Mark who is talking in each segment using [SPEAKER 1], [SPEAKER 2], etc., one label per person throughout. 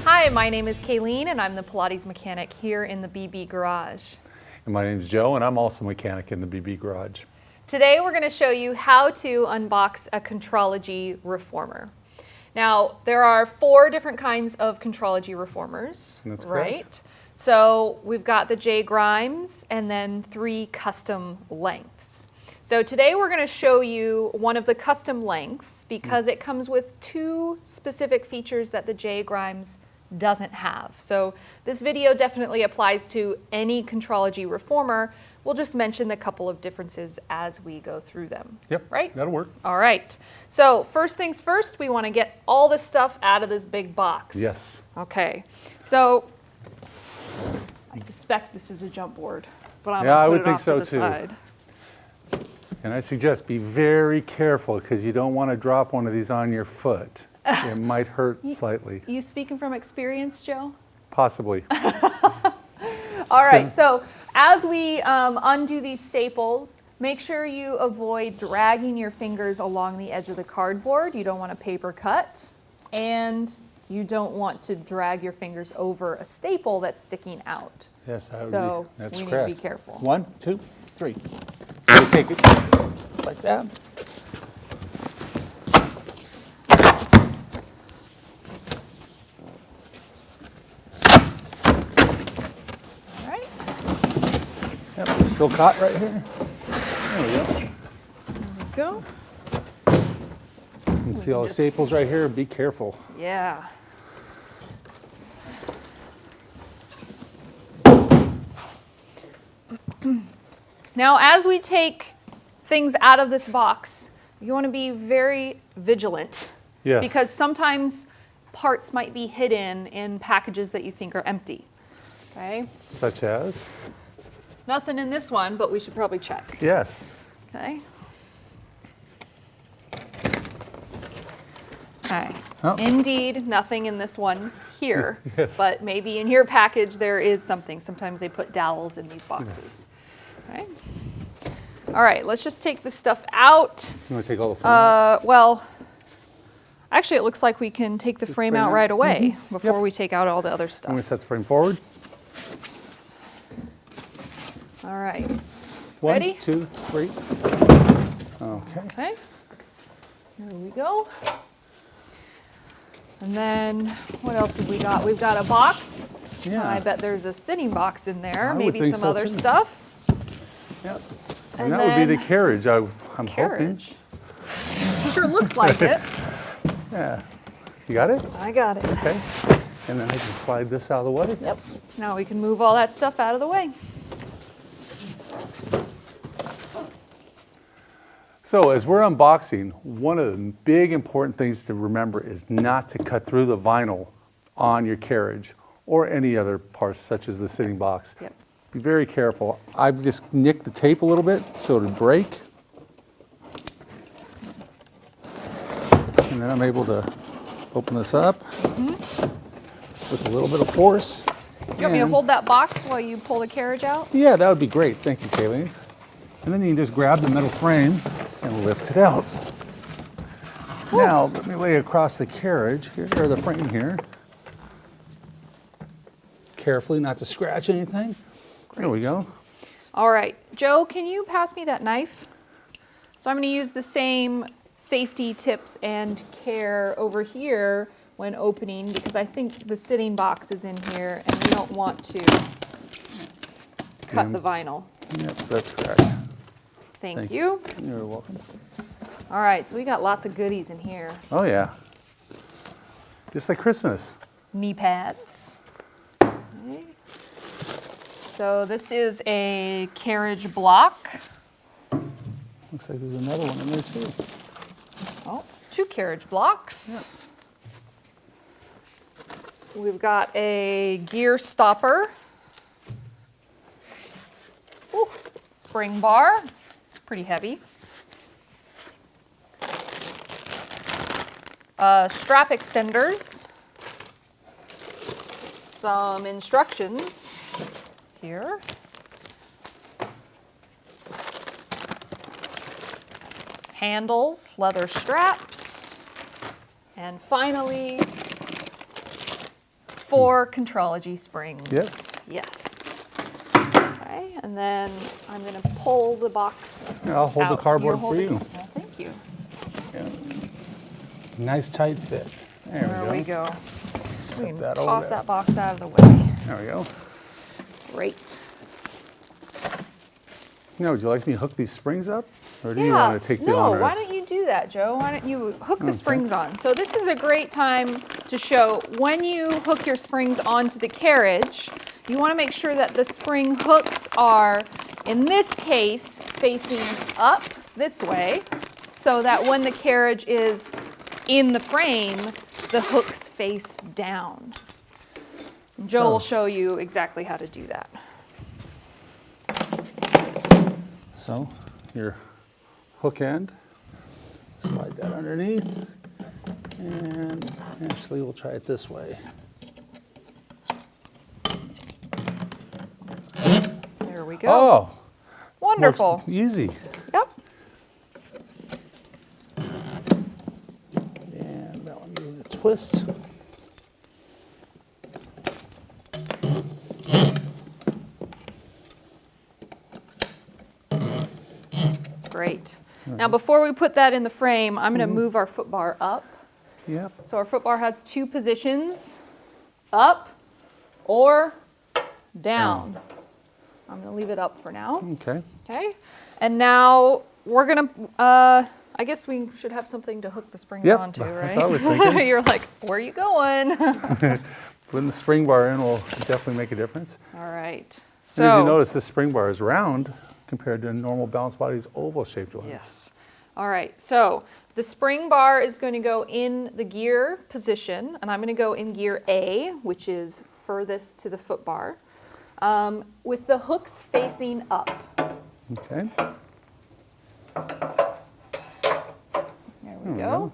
[SPEAKER 1] Hi, my name is Kayleen and I'm the Pilates mechanic here in the BB Garage.
[SPEAKER 2] And my name is Joe and I'm also a mechanic in the BB Garage.
[SPEAKER 1] Today we're going to show you how to unbox a Contrology Reformer. Now, there are 4 different kinds of Contrology Reformers,
[SPEAKER 2] That's
[SPEAKER 1] right?
[SPEAKER 2] correct.
[SPEAKER 1] So we've got the J Grimes and then 3 custom lengths. So today we're going to show you one of the custom lengths because it comes with 2 specific features that the J Grimes doesn't have. So this video definitely applies to any Contrology Reformer. We'll just mention a couple of differences as we go through them.
[SPEAKER 2] Yep,
[SPEAKER 1] right?
[SPEAKER 2] that'll work.
[SPEAKER 1] All right. So first things first, we want to get all this stuff out of this big box.
[SPEAKER 2] Yes.
[SPEAKER 1] Okay. So I suspect this is a jump board, but I'm
[SPEAKER 2] Yeah, I
[SPEAKER 1] going
[SPEAKER 2] would
[SPEAKER 1] to put it
[SPEAKER 2] think
[SPEAKER 1] off
[SPEAKER 2] so
[SPEAKER 1] to the
[SPEAKER 2] too.
[SPEAKER 1] side.
[SPEAKER 2] And I suggest be very careful because you don't want to drop one of these on your foot. It might hurt slightly.
[SPEAKER 1] You speaking from experience, Joe?
[SPEAKER 2] Possibly.
[SPEAKER 1] All right, so as we undo these staples, make sure you avoid dragging your fingers along the edge of the cardboard. You don't want a paper cut, and you don't want to drag your fingers over a staple that's sticking out.
[SPEAKER 2] Yes, that would
[SPEAKER 1] So
[SPEAKER 2] be, that's
[SPEAKER 1] we need
[SPEAKER 2] correct.
[SPEAKER 1] to be careful.
[SPEAKER 2] 1, 2, 3. You take it like that.
[SPEAKER 1] All right,
[SPEAKER 2] Yep, it's still caught right here. There we go.
[SPEAKER 1] there we go.
[SPEAKER 2] You can see all the
[SPEAKER 1] just-
[SPEAKER 2] staples right here. Be careful.
[SPEAKER 1] Yeah. Now, as we take things out of this box, you want to be very vigilant.
[SPEAKER 2] Yes.
[SPEAKER 1] Because sometimes parts might be hidden in packages that you think are empty. Okay?
[SPEAKER 2] Such as?
[SPEAKER 1] Nothing in this one, but we should probably check.
[SPEAKER 2] Yes.
[SPEAKER 1] Okay? Okay.
[SPEAKER 2] Oh.
[SPEAKER 1] Indeed, nothing in this one here.
[SPEAKER 2] Yes.
[SPEAKER 1] But maybe in your package there is something. Sometimes they put dowels in these boxes. Okay. All right, let's just take this stuff out.
[SPEAKER 2] You want to take all the foam out?
[SPEAKER 1] Well, actually it looks like we can take the frame
[SPEAKER 2] frame
[SPEAKER 1] out
[SPEAKER 2] out?
[SPEAKER 1] right away before
[SPEAKER 2] Yep.
[SPEAKER 1] we take out all the other
[SPEAKER 2] I'm
[SPEAKER 1] stuff.
[SPEAKER 2] going to set the frame forward.
[SPEAKER 1] All right.
[SPEAKER 2] 1,
[SPEAKER 1] Ready?
[SPEAKER 2] 2, 3. Okay.
[SPEAKER 1] Okay. Here we go. And then what else have we got? We've got a box.
[SPEAKER 2] Yeah.
[SPEAKER 1] I bet there's a sitting box in there.
[SPEAKER 2] I would
[SPEAKER 1] Maybe
[SPEAKER 2] think
[SPEAKER 1] some
[SPEAKER 2] so,
[SPEAKER 1] other
[SPEAKER 2] too.
[SPEAKER 1] stuff.
[SPEAKER 2] Yep.
[SPEAKER 1] And
[SPEAKER 2] And that would be the
[SPEAKER 1] then-
[SPEAKER 2] carriage, I'm hoping.
[SPEAKER 1] Carriage. Sure looks like it.
[SPEAKER 2] Yeah. You got it?
[SPEAKER 1] I got it.
[SPEAKER 2] Okay. And then I can slide this out of the way.
[SPEAKER 1] Yep. Now we can move all that stuff out of the way.
[SPEAKER 2] So as we're unboxing, one of the big important things to remember is not to cut through the vinyl on your carriage or any other parts such as the sitting box.
[SPEAKER 1] Yep.
[SPEAKER 2] Be very careful. I've just nicked the tape a little bit so it'll break. And then I'm able to open this up with a little bit of force.
[SPEAKER 1] You want me to
[SPEAKER 2] And-
[SPEAKER 1] hold that box while you pull the carriage out?
[SPEAKER 2] Yeah, that would be great. Thank you, Kayleen. And then you can just grab the metal frame and lift it out. Now, let me lay across the carriage here, or the frame here. Carefully, not to scratch anything. There we go.
[SPEAKER 1] All right. Joe, can you pass me that knife? So I'm going to use the same safety tips and care over here when opening because I think the sitting box is in here and we don't want to cut
[SPEAKER 2] And-
[SPEAKER 1] the vinyl.
[SPEAKER 2] Yep, that's correct.
[SPEAKER 1] Thank you.
[SPEAKER 2] You're welcome.
[SPEAKER 1] All right, so we got lots of goodies in here.
[SPEAKER 2] Oh, yeah. Just like Christmas.
[SPEAKER 1] Knee pads. Okay. So this is a carriage block.
[SPEAKER 2] Looks like there's another one in there, too.
[SPEAKER 1] Oh, 2 carriage blocks. We've got a gear stopper. Ooh, spring bar. It's pretty heavy. Strap extenders. Some instructions here. handles, leather straps, and finally, 4 Contrology springs.
[SPEAKER 2] Yes.
[SPEAKER 1] Yes. Okay, and then I'm going to pull the box.
[SPEAKER 2] I'll hold
[SPEAKER 1] out.
[SPEAKER 2] the cardboard
[SPEAKER 1] You'll hold
[SPEAKER 2] for
[SPEAKER 1] it.
[SPEAKER 2] you.
[SPEAKER 1] Well, thank you.
[SPEAKER 2] Yeah. Nice tight fit.
[SPEAKER 1] There we go. We can
[SPEAKER 2] that over
[SPEAKER 1] toss
[SPEAKER 2] there.
[SPEAKER 1] that box out of the way.
[SPEAKER 2] There we go.
[SPEAKER 1] Great.
[SPEAKER 2] Now, would you like me to hook these springs up? Or do you want to take the honors?
[SPEAKER 1] No, why don't you do that, Joe? Why don't you hook the springs on? So this is a great time to show when you hook your springs onto the carriage, you want to make sure that the spring hooks are, in this case, facing up this way, so that when the carriage is in the frame, the hooks face down. Joe will show you exactly how to do that.
[SPEAKER 2] So, your hook end, slide that underneath, and actually we'll try it this way.
[SPEAKER 1] There we go.
[SPEAKER 2] Oh!
[SPEAKER 1] Wonderful.
[SPEAKER 2] Works easy.
[SPEAKER 1] Yep.
[SPEAKER 2] And that one needs a twist.
[SPEAKER 1] Great. Now before we put that in the frame, I'm going to move our foot bar up.
[SPEAKER 2] Yep.
[SPEAKER 1] So our foot bar has 2 positions, up or down. I'm going to leave it up for now.
[SPEAKER 2] Okay.
[SPEAKER 1] Okay. And now we're going to, I guess we should have something to hook the springs
[SPEAKER 2] Yep,
[SPEAKER 1] onto, right?
[SPEAKER 2] that's what I was thinking.
[SPEAKER 1] You're like, where are you going?
[SPEAKER 2] Putting the spring bar in will definitely make a difference.
[SPEAKER 1] All right.
[SPEAKER 2] And as you notice, this spring bar is round compared to a normal balance body's oval-shaped ones.
[SPEAKER 1] Yes. All right, so the spring bar is going to go in the gear position, and I'm going to go in gear A, which is furthest to the foot bar, with the hooks facing up.
[SPEAKER 2] Okay.
[SPEAKER 1] There we go.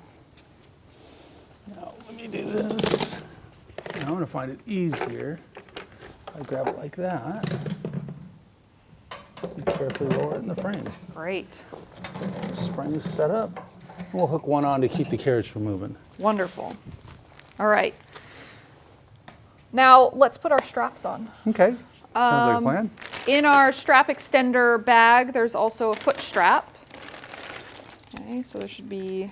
[SPEAKER 2] Now, let me do this. Now, I'm going to find it easier. I grab it like that. And carefully lower it in the frame.
[SPEAKER 1] Great.
[SPEAKER 2] Spring is set up. And we'll hook one on to keep the carriage from moving.
[SPEAKER 1] Wonderful. All right. Now let's put our straps on.
[SPEAKER 2] Okay. Sounds like a plan.
[SPEAKER 1] In our strap extender bag, there's also a foot strap. Okay, so there should be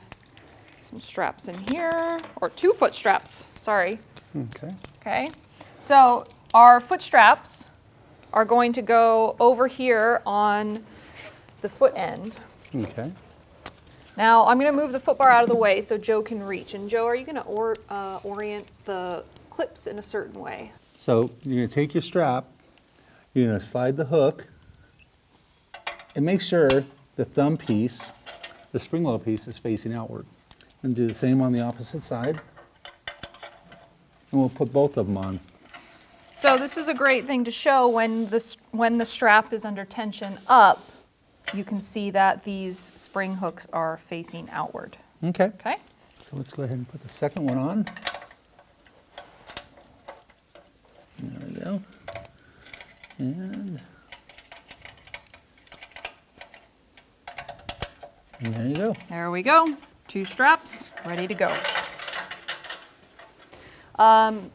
[SPEAKER 1] some straps in here, or 2 foot straps, sorry.
[SPEAKER 2] Okay.
[SPEAKER 1] Okay, so our foot straps are going to go over here on the foot end.
[SPEAKER 2] Okay.
[SPEAKER 1] Now I'm going to move the foot bar out of the way so Joe can reach. And Joe, are you going to orient the clips in a certain way?
[SPEAKER 2] So you're going to take your strap, you're going to slide the hook, and make sure the thumb piece, the spring load piece, is facing outward. And do the same on the opposite side. And we'll put both of them on.
[SPEAKER 1] So this is a great thing to show when the strap is under tension up. You can see that these spring hooks are facing outward.
[SPEAKER 2] Okay.
[SPEAKER 1] Okay?
[SPEAKER 2] So let's go ahead and put the second one on. There we go. And there you go.
[SPEAKER 1] There we go. 2 straps, ready to go.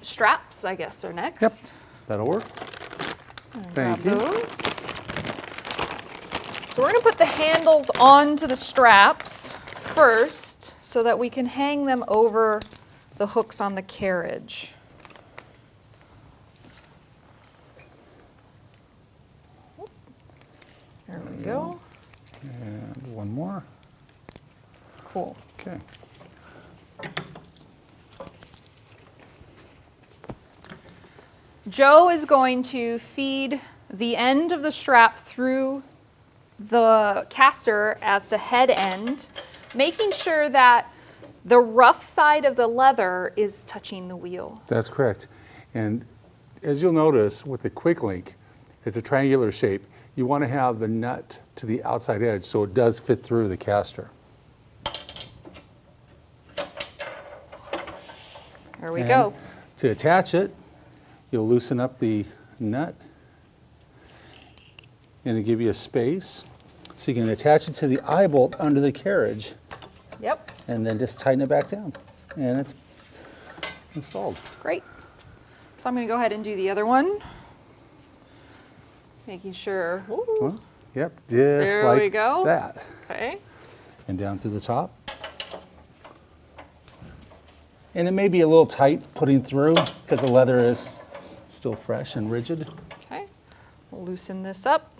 [SPEAKER 1] Straps, I guess, are next.
[SPEAKER 2] Yep. That'll work.
[SPEAKER 1] Grab
[SPEAKER 2] Thank you.
[SPEAKER 1] those. So we're going to put the handles onto the straps first so that we can hang them over the hooks on the carriage. There we go.
[SPEAKER 2] And one more.
[SPEAKER 1] Cool.
[SPEAKER 2] Okay.
[SPEAKER 1] Joe is going to feed the end of the strap through the caster at the head end, making sure that the rough side of the leather is touching the wheel.
[SPEAKER 2] That's correct. And as you'll notice with the quick link, it's a triangular shape. You want to have the nut to the outside edge so it does fit through the caster.
[SPEAKER 1] There we
[SPEAKER 2] And
[SPEAKER 1] go.
[SPEAKER 2] to attach it, you'll loosen up the nut and it'll give you a space So you can attach it to the eye bolt under the carriage
[SPEAKER 1] Yep,
[SPEAKER 2] and then just tighten it back down. And it's installed.
[SPEAKER 1] great. So I'm going to go ahead and do the other one. Making sure. Ooh,
[SPEAKER 2] Well, yep, just
[SPEAKER 1] there
[SPEAKER 2] like
[SPEAKER 1] we go.
[SPEAKER 2] that.
[SPEAKER 1] Okay.
[SPEAKER 2] And down through the top. And it may be a little tight putting through because the leather is still fresh and rigid.
[SPEAKER 1] Okay. We'll loosen this up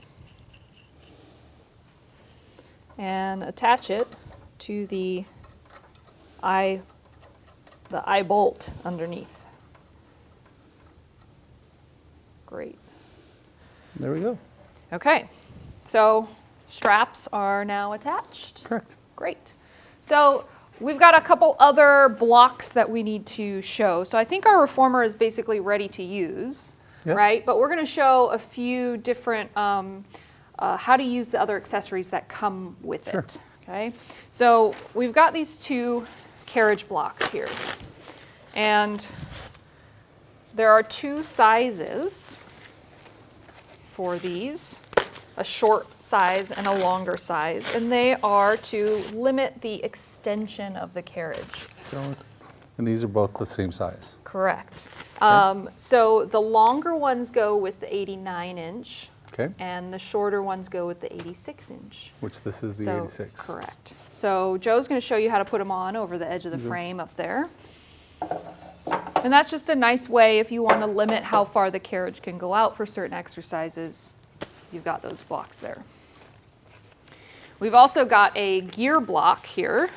[SPEAKER 1] and attach it to the eye bolt underneath. Great.
[SPEAKER 2] There we go.
[SPEAKER 1] Okay, so straps are now attached.
[SPEAKER 2] Correct.
[SPEAKER 1] Great. So we've got a couple other blocks that we need to show. So I think our reformer is basically ready to use,
[SPEAKER 2] Yep.
[SPEAKER 1] right? But we're going to show a few different how to use the other accessories that come with
[SPEAKER 2] Sure.
[SPEAKER 1] it. Okay. So we've got these two carriage blocks here, and there are two sizes for these, a short size and a longer size, and they are to limit the extension of the carriage.
[SPEAKER 2] So, and these are both the same size.
[SPEAKER 1] Correct. So the longer ones go with the 89-inch,
[SPEAKER 2] Okay.
[SPEAKER 1] and the shorter ones go with the 86-inch.
[SPEAKER 2] Which this is the
[SPEAKER 1] So,
[SPEAKER 2] 86.
[SPEAKER 1] correct. So Joe's going to show you how to put them on over the edge of the frame up there. And that's just a nice way if you want to limit how far the carriage can go out for certain exercises. You've got those blocks there. We've also got a gear block here.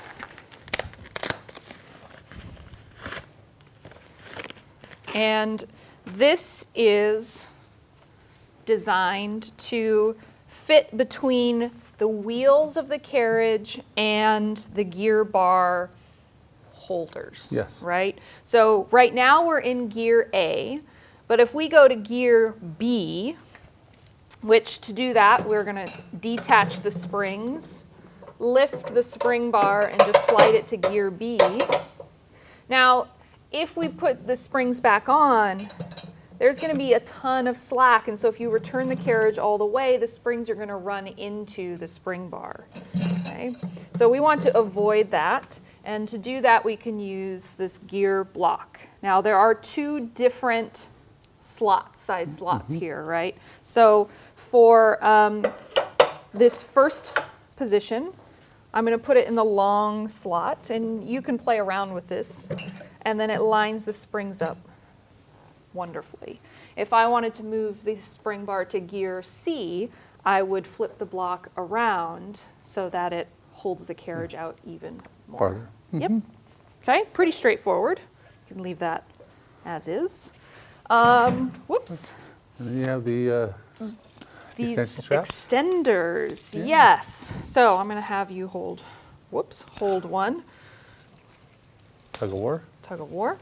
[SPEAKER 1] And this is designed to fit between the wheels of the carriage and the gear bar holders.
[SPEAKER 2] Yes.
[SPEAKER 1] Right? So right now we're in gear A, but if we go to gear B, which to do that, we're going to detach the springs, lift the spring bar, and just slide it to gear B. Now, if we put the springs back on, there's going to be a ton of slack, and so if you return the carriage all the way, the springs are going to run into the spring bar. Okay? So we want to avoid that, and to do that, we can use this gear block. Now, there are two different size slots here, right? So for this first position, I'm going to put it in the long slot, and you can play around with this, and then it lines the springs up wonderfully. If I wanted to move the spring bar to gear C, I would flip the block around so that it holds the carriage out even more.
[SPEAKER 2] Farther.
[SPEAKER 1] Yep. Okay, pretty straightforward. You can leave that as is. Whoops.
[SPEAKER 2] And then you have the
[SPEAKER 1] These
[SPEAKER 2] extension straps?
[SPEAKER 1] extenders,
[SPEAKER 2] Yeah.
[SPEAKER 1] yes. So I'm going to have you hold one,
[SPEAKER 2] Tug of war.
[SPEAKER 1] tug of war.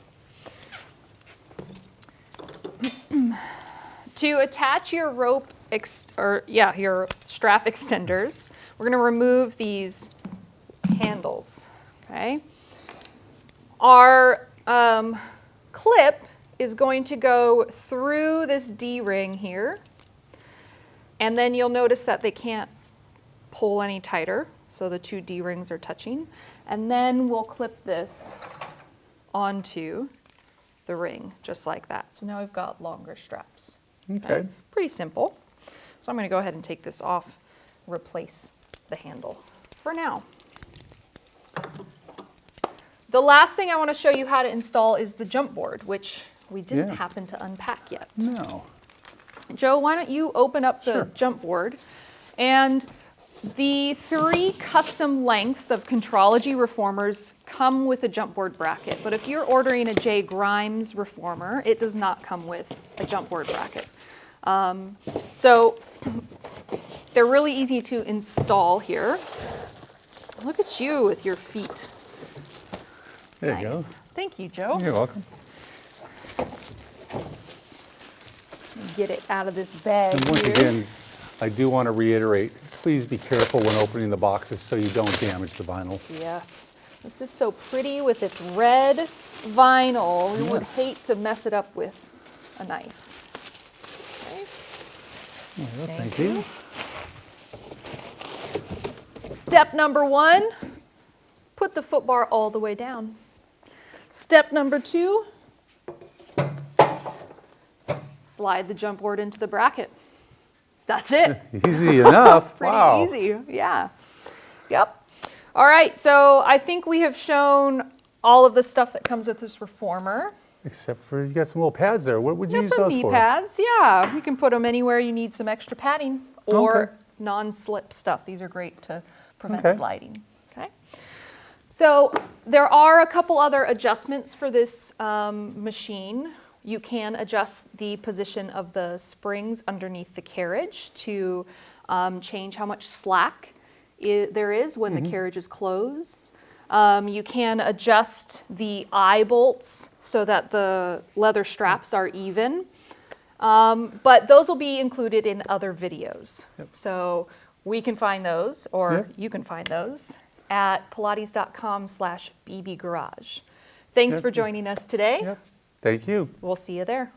[SPEAKER 1] To attach your rope, your strap extenders, we're going to remove these handles, okay? Our clip is going to go through this D-ring here, and then you'll notice that they can't pull any tighter, so the two D-rings are touching. And then we'll clip this onto the ring, just like that. So now we've got longer straps.
[SPEAKER 2] Okay.
[SPEAKER 1] Pretty simple. So I'm going to go ahead and take this off, replace the handle for now. The last thing I want to show you how to install is the jump board, which we didn't happen to unpack yet.
[SPEAKER 2] No.
[SPEAKER 1] Joe, why don't you open up the
[SPEAKER 2] Sure.
[SPEAKER 1] jump board? And the 3 custom lengths of Contrology reformers come with a jump board bracket. But if you're ordering a J. Grimes reformer, it does not come with a jump board bracket. So they're really easy to install here. Look at you with your feet.
[SPEAKER 2] There you go.
[SPEAKER 1] Nice. Thank you, Joe.
[SPEAKER 2] You're welcome.
[SPEAKER 1] Get it out of this bag
[SPEAKER 2] And once
[SPEAKER 1] here.
[SPEAKER 2] again, I do want to reiterate, please be careful when opening the boxes so you don't damage the vinyl.
[SPEAKER 1] Yes. This is so pretty with its red vinyl. We would
[SPEAKER 2] Yes.
[SPEAKER 1] hate to mess it up with a knife. Okay.
[SPEAKER 2] There you go.
[SPEAKER 1] Thank
[SPEAKER 2] Thank you.
[SPEAKER 1] Step number 1, put the foot bar all the way down. Step number 2, slide the jump board into the bracket. That's it.
[SPEAKER 2] Easy enough.
[SPEAKER 1] Pretty
[SPEAKER 2] Wow.
[SPEAKER 1] easy, yeah. Yep. All right, so I think we have shown all of the stuff that comes with this reformer.
[SPEAKER 2] Except for you got some little pads there. What would you use
[SPEAKER 1] Got some
[SPEAKER 2] those
[SPEAKER 1] knee
[SPEAKER 2] for?
[SPEAKER 1] pads, yeah. You can put them anywhere you need some extra padding or
[SPEAKER 2] Okay.
[SPEAKER 1] non-slip stuff. These are great to prevent
[SPEAKER 2] Okay.
[SPEAKER 1] sliding. Okay. So there are a couple other adjustments for this machine. You can adjust the position of the springs underneath the carriage to change how much slack there is when the carriage is closed. You can adjust the eye bolts so that the leather straps are even. But those will be included in other videos.
[SPEAKER 2] Yep.
[SPEAKER 1] So we can find those, or
[SPEAKER 2] Yep.
[SPEAKER 1] you can find those, at pilates.com/bbgarage. Thanks
[SPEAKER 2] Yep.
[SPEAKER 1] for joining us today.
[SPEAKER 2] Yep. Thank you.
[SPEAKER 1] We'll see you there.